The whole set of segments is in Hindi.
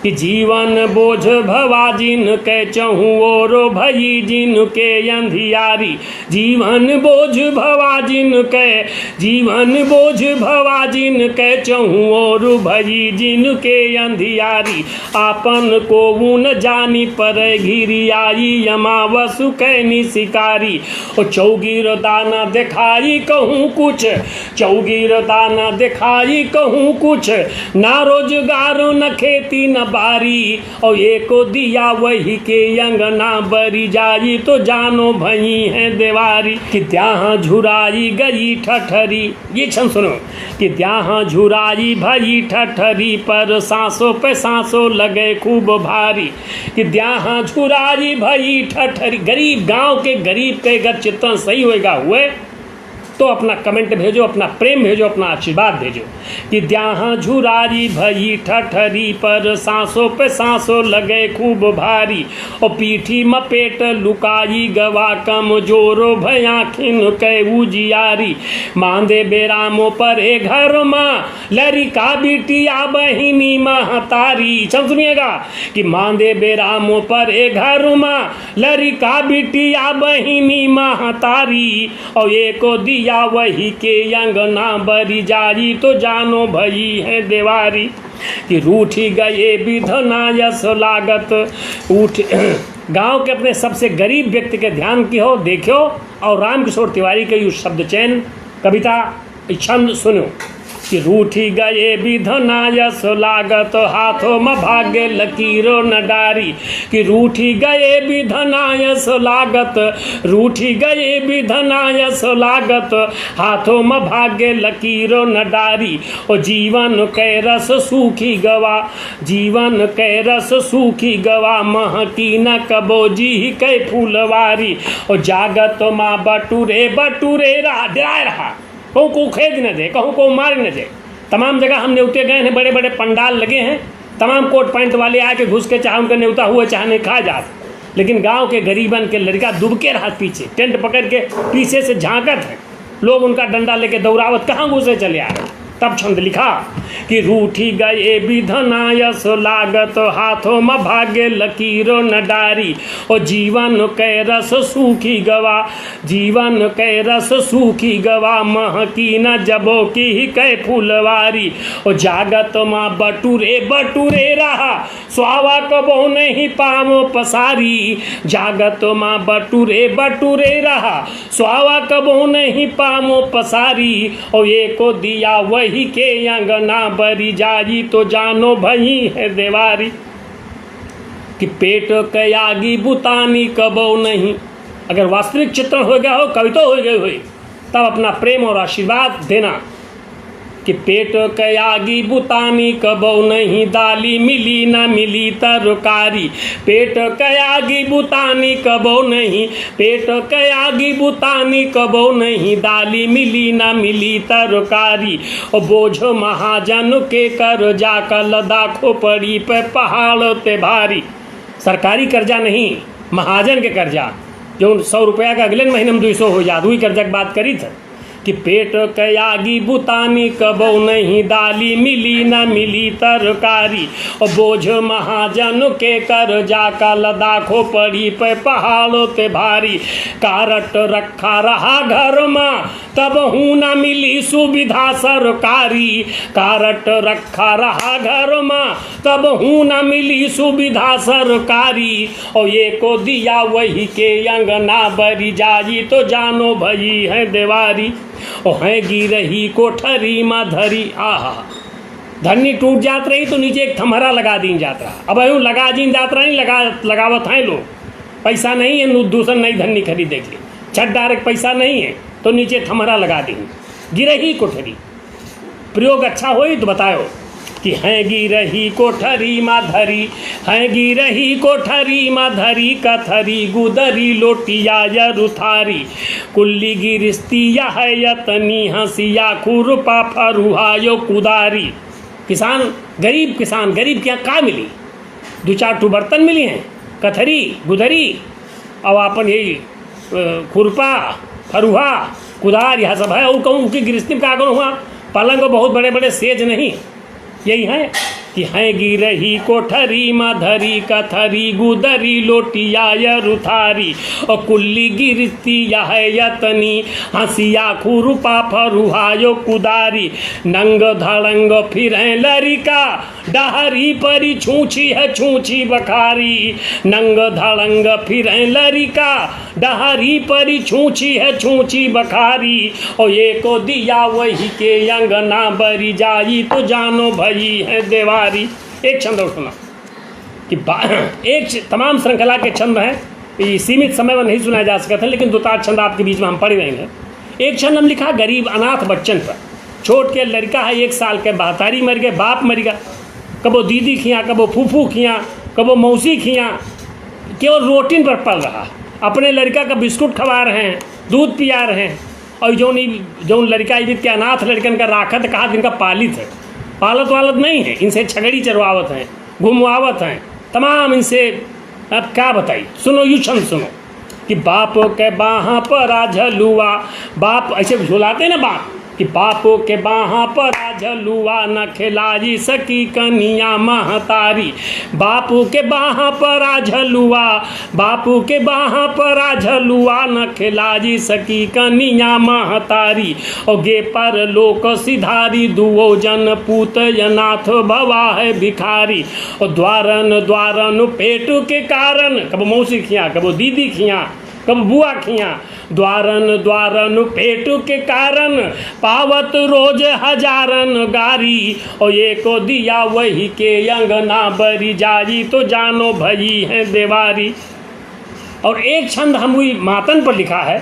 कि जीवन बोझ भवा जिन के चहु और भई जिन के अंधियारी, जीवन बोझ भवा जिन के, जीवन बोझ भवा जिन के चहु और भई जिन के अंधियारी, आपन को न जानी पर घिरियाई यमावसु कैनी शिकारी। ओ चौगीर दाना दिखाई कहूँ कुछ, चौगीर दाना दिखाई कहूँ कुछ, ना रोजगार न खेती न बारी, और एको दिया वही के अंगना बरी जाई, तो जानो भई है देवारी। कि त्याहाँ झुराई गई ठठरी, ये छंद सुनो, कि त्याहाँ झुराई भई ठठरी, पर सांसों पे सांसों लगे खूब भारी। कि त्याहाँ झुराई भई ठठरी, गरीब गांव के गरीब के अगर चित्रण सही होएगा हुए तो अपना कमेंट भेजो, अपना प्रेम भेजो, अपना आशीर्वाद भेजो। कि द्याहाँ झुरारी भई ठठरी, पर सांसों पे सांसों लगे खूब भारी, और पीठी मपेट लुकाई गवा कमजोरो भयाखिन कै उजियारी। मांदे बेरामो पर ए घर माँ लरिका बिटिया बहिनी महतारी। सब सुनिएगा कि मांदे बेरामो पर ए घर माँ लरिका बिटिया बहिनी महतारी, और एको दिया वही के अंगना बरी जाई, तो जानो भई है देवारी। कि रूठी गए विधना यस लागत उठ। गांव के अपने सबसे गरीब व्यक्ति के ध्यान की हो देखियो, और रामकिशोर तिवारी के युग शब्द चयन कविता छंद सुनो। कि रूठी गए विधना यस लागत, हाथों में भाग्य लकीरों न डारी। कि रूठी गए विधना यस लागत, रूठी गए विधना यस लागत, हाथों में भाग्य लकीरों न डारी। और जीवन कै रस सूखी गवा, जीवन कै रस सूखी गवा, महकी न कबो जी कै फूलवारी। और जागत माँ बटूरे बटूरे रहा, डराए रहा, कहूँ को खेद न दे, कहूँ को मार न दे। तमाम जगह हम न्योते गए हैं, बड़े बड़े पंडाल लगे हैं, तमाम कोट पैंट वाले आके घुस के चाहे उनका न्योता हुआ चाहे नहीं खा जात, लेकिन गांव के गरीबन के लड़का दुबके रहा पीछे, टेंट पकड़ के पीछे से झांकत है, लोग उनका डंडा लेके दौड़ावत कहाँ घुसे चले आ रहे। तब छंद लिखा कि रूठी गए विधना यस लागत, हाथों में भाग्य लकीरों न डारी। और जीवन कै रस सूखी गवा, जीवन कै रस सूखी गवा, महकी न जबो की कै फूलवारी। और जागत माँ बटूरे बटूरे रहा, स्वावा कबो नहीं पावो पसारी। जागत माँ बटूरे बटूरे रहा, स्वावा कबो नहीं पावो पसारी। और एको दिया वही के अंगना बरी जाई, तो जानो भई है देवारी। कि पेट कयागी बुतानी कबो नहीं, अगर वास्तविक चित्रण हो गया हो, कविता हो गई हो, तब अपना प्रेम और आशीर्वाद देना। कि पेट कयागी बुतानी कबो नहीं, दाली मिली न मिली तरकारी। पेट कयागी बुतानी कबो नहीं, पेट कयागी बुतानी कबो नहीं, दाली मिली न मिली तरकारी। और बोझ महाजन के कर्जा कल दाखो पड़ी पे पहाड़ ते भारी। सरकारी कर्जा नहीं, महाजन के कर्जा, जो 100 रुपया का अगले महीने में 200 हो जात, वही कर्जा की बात करी था। कि पेट कयागी बुतानी कबो नहीं, दाली मिली न मिली तरकारी। और बोझ महाजन के कर्जा का लदाखो पड़ी पे पहाड़ों ते भारी। कारट रखा रहा घर में तब हूँ न मिली सुविधा सरकारी। कारट रखा रहा घर में तब हूँ न मिली सुविधा सरकारी। और ये को दिया वही के अंगना बरी जाई, तो जानो भई है देवारी। ओ है गिरही कोठरी माँ धरी, आहा धरनी टूट जात रही तो नीचे एक थमहरा लगा दी जात रहा। अब यूँ लगा दी जात रहा, नहीं लगावत हैं लोग, पैसा नहीं है दूसरा नई धरनी खरीदे के, छठ डायरेक्ट पैसा नहीं है तो नीचे थमहरा लगा दी। गिरही कोठरी प्रयोग अच्छा हो तो बताओ कि हैं गिरही कोठरी माँ धरी, हैं गिरही कोठरी माँ धरी, कथरी गुदरी लोटिया यरुथारी। कुल्ली गिरस्तिया है यतनी हंसिया, खुरपा फरुहा यो कुदारी। किसान गरीब के यहाँ का मिली, 2-4 बर्तन मिली हैं, कथरी गुदरी और अपन यही खुरपा फरुहा कुदार यह सब है। और कहूँ कि गृहस्थी का आगन हुआ पलंग बहुत बड़े बड़े सेज नहीं, यही है। कि हैं गिरही कोठरी मधरी कथरी गुदरी लोटिया रुथारी और कुल्ली गिरती यह यतनी हंसिया खुरुपा फरुहायो कुदारी नंग धड़ंग फिर लरिका डहरी परी छूछी है छूछी बखारी नंग धड़ंग फिर लरिका डहरी परी छूछी है छूछी बखारी और ये को दिया वही के अंगना बरी जाई तो जानो भई है देवारी। एक छंद और सुना कि एक तमाम श्रृंखला के छंद हैं, सीमित समय में नहीं सुनाया जा सकता, लेकिन 2-4 छंद आपके बीच में हम पढ़ रहेंगे। एक छंद हम लिखा गरीब अनाथ बच्चन पर। छोट के लड़का है 1 साल के, बहतारी मर गए, बाप मर गया, कबो दीदी खियाँ कबो फूफू खियाँ कबो मौसी खियाँ, केवल रोटिन पर पल रहा, अपने लड़का का बिस्कुट खवा रहे हैं, दूध पिया रहे हैं। और जो लड़का के अनाथ लड़कन का राखत कहा जिनका पालित है, पालत वालत नहीं है, इनसे छगड़ी चरवावत हैं, घुमवावत हैं, तमाम इनसे अब क्या बताइए। सुनो यू छंद सुनो कि बापों के बाहाँ पर आ झलुआ, बाप ऐसे झुलाते ना बाप कि बापों के बाहाँ पर आ झलुआ न खिलाई सकी कनिया महतारी। बापू के बाहाँ पर आ झलुआ, बापू के बाहाँ पर आ झलुआ न खिलाई सकी कनिया महतारी। और गे पर लोक सिधारी दुओ जन पूत अनाथ भवा है भिखारी। और द्वारन द्वारन पेट के कारण, कब मौसी खियाँ कब दीदी खियाँ कब बुआ खियाँ, द्वारन द्वारन पेट के कारण पावत रोज हजारन गारी। और ये को दिया वही के अंगना बरी जाई तो जानो भई है देवारी। और एक छंद हम हुई मातन पर लिखा है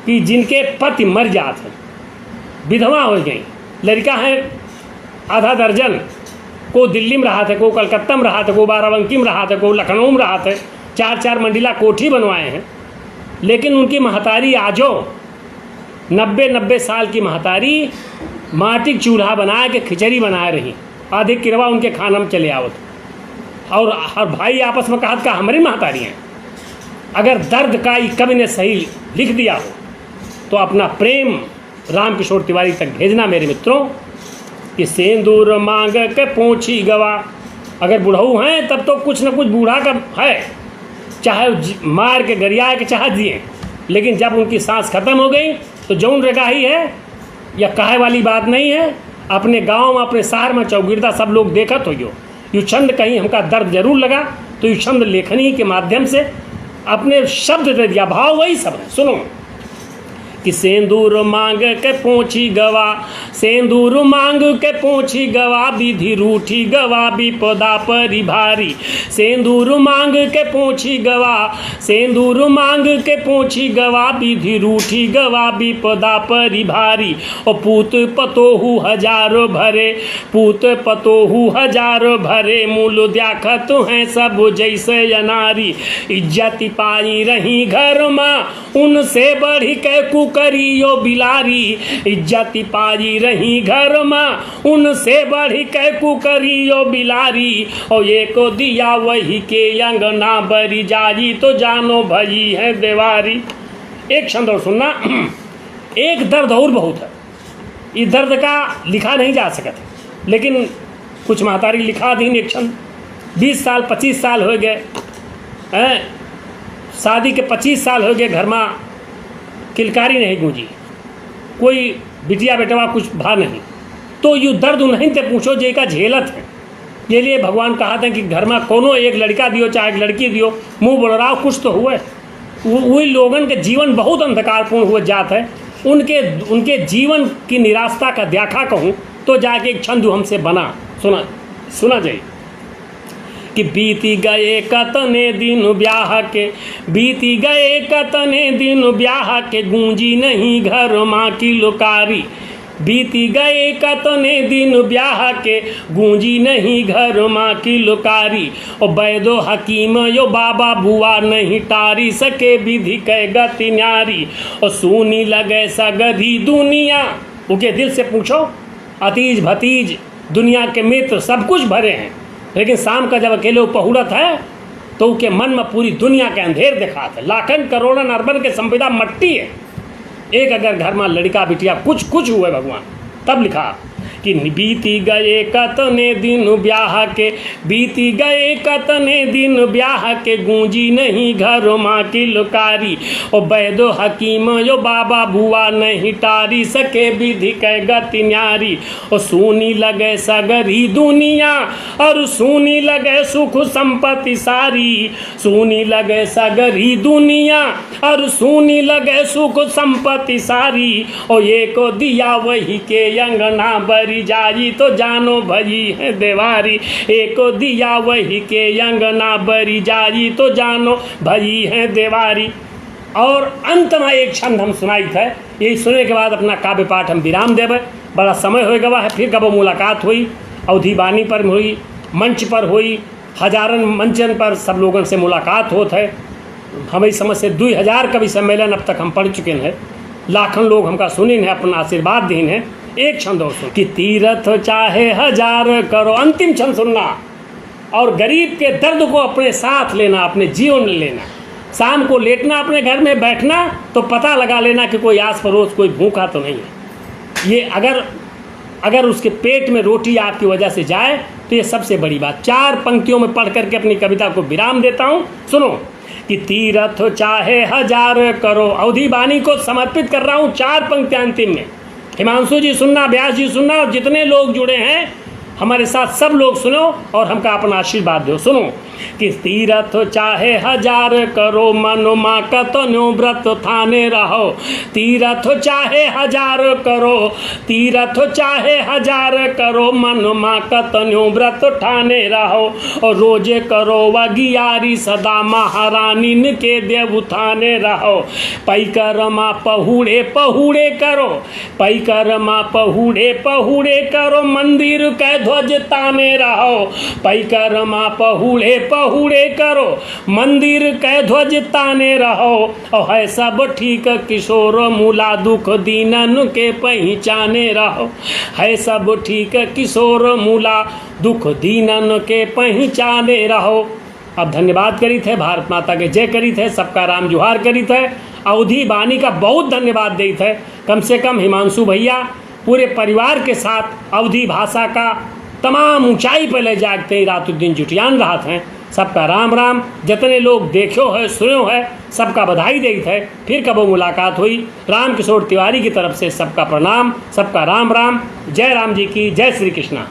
कि जिनके पति मर जाते, विधवा हो गई, लड़का है आधा दर्जन, को दिल्ली में रहा था, को कलकत्ता में रहा था, को बाराबंकी में रहा था, को लखनऊ में रहा था, 4-4 मंजिला कोठी बनवाए हैं, लेकिन उनकी महतारी आजो 90 साल की महतारी माटी चूल्हा बना के खिचड़ी बनाए रही, आधे किरवा उनके खाना में चले आवत। और हर भाई आपस में कहा हमारी महतारी हैं। अगर दर्द का कवि ने सही लिख दिया हो तो अपना प्रेम राम किशोर तिवारी तक भेजना मेरे मित्रों कि सेंदूर मांग के पोंछी गवा। अगर बुढ़ऊ हैं तब तो कुछ न कुछ बूढ़ा का है, चाहे मार के गरिया के चाह दिए, लेकिन जब उनकी सांस खत्म हो गई तो जौन रगा ही है, या कहे वाली बात नहीं है। अपने गांव में अपने शहर में चौगिरदा सब लोग देखत हो यू छंद कहीं हमका दर्द जरूर लगा तो यू छंद लेखनी के माध्यम से अपने शब्द दे दिया, भाव वही सब है। सुनो कि सेंदूर मांग के पोंछी गवा, सेंदूर मांग के पोंछी गवा, विधि रूठी गवा विपदा परि भारी। सेंदूर मांग के पोंछी गवा, सेंदूर मांग के पोंछी गवा, विधि रूठी गवा विपदा परि भारी। और पूत पतोहू हजारों भरे, पूत पतोहू हजारों भरे, मूल द्याखत हैं सब जैसे अनारी। इज्जत पाई रही घर में उनसे बढ़ी के करियो बिलारी। इज्जत पाई रही घर में उनसे बढ़ी के करियो बिलारी। और ये को दिया वही के अंगना बरी जाई तो जानो भई है देवारी। एक छंद और सुनना, एक दर्द और बहुत है, इस दर्द का लिखा नहीं जा सकता, लेकिन कुछ महतारी लिखा दी एक छंद। 20 साल 25 साल हो गए हैं, शादी के 25 साल हो गए, घर में किलकारी नहीं गूंजी, कोई बिटिया बेटवा कुछ भा नहीं, तो यू दर्द नहीं ते पूछो जे का झेलत है। ये लिए भगवान कहा था कि घर में कोनो एक लड़का दियो चाहे एक लड़की दियो, मुंह बोलराव कुछ तो हुए। वही लोगन के जीवन बहुत अंधकारपूर्ण हुए जात है। उनके जीवन की निराशा का व्याख्या कहूँ तो जाके एक छंद हमसे बना, सुना जाइए कि बीती गए कतने दिन ब्याह के, बीती गए कतने दिन ब्याह के, गूंजी नहीं घर माँ की लुकारी। बीती गए कतने दिन ब्याह के, गूंजी नहीं घर माँ की लुकारी। और वैदो हकीम यो बाबा बुआ नहीं टारी सके विधि कै गति न्यारी। और सुनी लगे सगधी दुनिया, उनके दिल से पूछो, अतीज भतीज दुनिया के मित्र सब कुछ भरे हैं, लेकिन शाम का जब अकेले पहुड़त है तो उसके मन में पूरी दुनिया के अंधेर दिखाते। लाखन करोड़न अरबन के संपदा मट्टी है, एक अगर घर में लड़का बिटिया कुछ हुए भगवान। तब लिखा कि बीती गए कतने दिन ब्याह के, बीती गए कतने दिन ब्याह के, गूंजी नहीं घर माँ की लुकारी। ओ बैदो हकीम यो बाबा बुआ नहीं टारी सके विधि कै गति न्यारी। ओ सूनी लगे सगरी दुनिया और सूनी लगे सुख संपत्ति सारी, सूनी लगे सगरी दुनिया और सूनी लगे सुख संपत्ति सारी। ओ ये को दिया वही के अंगना बरी जाई, तो जानो भई है देवारी। एक को दिया वही के अंगना बरी जाई, तो जानो भई है देवारी। और अंत में एक छंद हम सुनाई थे, यही सुनने के बाद अपना काव्य पाठ हम विराम देवे। बड़ा समय हो गवा है, फिर कब मुलाकात हुई, अवधि वाणी पर हुई, मंच पर हुई, हजारन मंचन पर सब लोगों से मुलाकात होत है। हमें समझ से 2000 कवि सम्मेलन अब तक हम पढ़ चुके हैं, लाखों लोग हमका सुनिन है, अपना आशीर्वाद दीन है। एक छंद और सुन कि तीरथ चाहे हजार करो, अंतिम छंद सुनना, और गरीब के दर्द को अपने साथ लेना, अपने जीवन में लेना। शाम को लेटना अपने घर में बैठना तो पता लगा लेना कि कोई आस पड़ोस कोई भूखा तो नहीं है। ये अगर उसके पेट में रोटी आपकी वजह से जाए तो ये सबसे बड़ी बात। 4 पंक्तियों में पढ़ करके अपनी कविता को विराम देता हूँ, सुनो कि तीरथ चाहे हजार करो, अवधि वाणी को समर्पित कर रहा हूँ 4 पंक्तियां अंतिम में। हिमांशु जी सुनना, व्यास जी सुनना, और जितने लोग जुड़े हैं हमारे साथ सब लोग सुनो और हमका अपना आशीर्वाद दो। सुनो कि तीरथ चाहे हजार करो, मनो माँ कतनो व्रत थाने रहो। तीरथ चाहे हजार करो, तीरथ चाहे हजार करो, मनो माँ कतनो व्रत ठाने रहो। और रोजे करो वगियारी, सदा महारानी के देव थाने रहो। पैकरमा पहुड़े पहुड़े करो, पैकरमा पहुड़े पहुड़े करो, मंदिर के ध्वज ताने रहो। पैकरमा पहुड़े पहुड़े करो, मंदिर के ध्वज ताने रहो। और है सब ठीक किशोर मूला, दुख दीनन के पहचाने रहो। है सब ठीक किशोर मूला, दुख दीनन के पहचाने रहो। अब धन्यवाद करी थे, भारत माता के जय करी थे, सबका राम जुहार करी थे। अवधि वाणी का बहुत धन्यवाद दी थे, कम से कम हिमांशु भैया पूरे परिवार के साथ अवधि भाषा का तमाम ऊंचाई पर ले जाते ही रातों दिन जुटियान रहा थे। सबका राम राम। जितने लोग देखो है सुनो है सबका बधाई दी थे। फिर कब मुलाकात हुई। राम किशोर तिवारी की तरफ से सबका प्रणाम, सबका राम राम। जय राम जी की जय श्री कृष्णा।